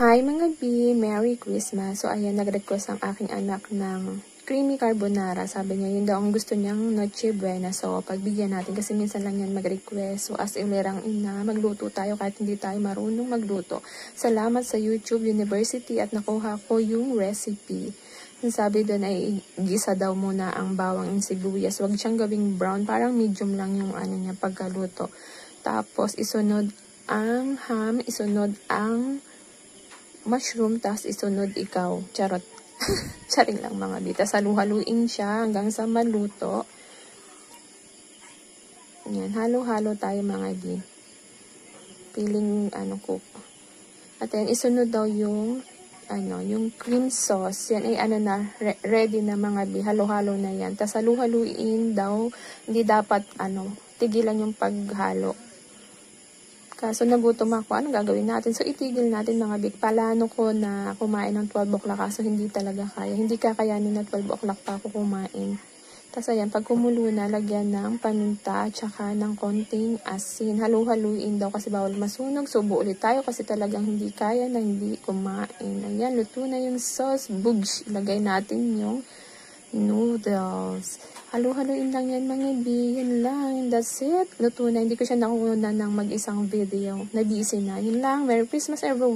Hi mga B! Merry Christmas! So ayan, nag-request ang aking anak ng creamy carbonara. Sabi niya, yun daw ang gusto niyang Noche Buena. So pagbigyan natin kasi minsan lang yan mag-request. So as ilerang ina, magluto tayo kahit hindi tayo marunong magluto. Salamat sa YouTube University at nakuha ko yung recipe. Ang sabi doon ay gisa daw muna ang bawang and sibuyas. Huwag siyang gawing brown, parang medium lang yung ano niya pagkaluto. Tapos isunod ang ham, isunod ang mushroom, tas isunod ikaw. Charot. Charing lang mga bita. Halu-haluin siya hanggang sa maluto. Yan. Halo-halo tayo mga bi. Piling ko. At then isunod daw yung yung cream sauce. Yan ay ready na mga bi. Halo-halo na yan. Tas halu-haluin daw. Hindi dapat tigilan yung paghalo. Kaso nagutom ako, anong gagawin natin? So, itigil natin mga big. Palano ko na kumain ng 12 o'clock kaso hindi talaga kaya. Hindi kakayanin na 12 o'clock pa ako kumain. Tapos ayan, pag kumulo na, lagyan ng paminta at saka ng konting asin. Halu-haluin daw kasi bawal masunog. Subo ulit tayo kasi talagang hindi kaya na hindi kumain. Ayan, luto na yung sauce. Bugs, ilagay natin yung noodles. Halo-haloin lang yan mga bi. Yun lang. That's it. Luto na. Hindi ko siya nakuha ng mag-isang video. Nabisi na. Yun lang. Merry Christmas everyone.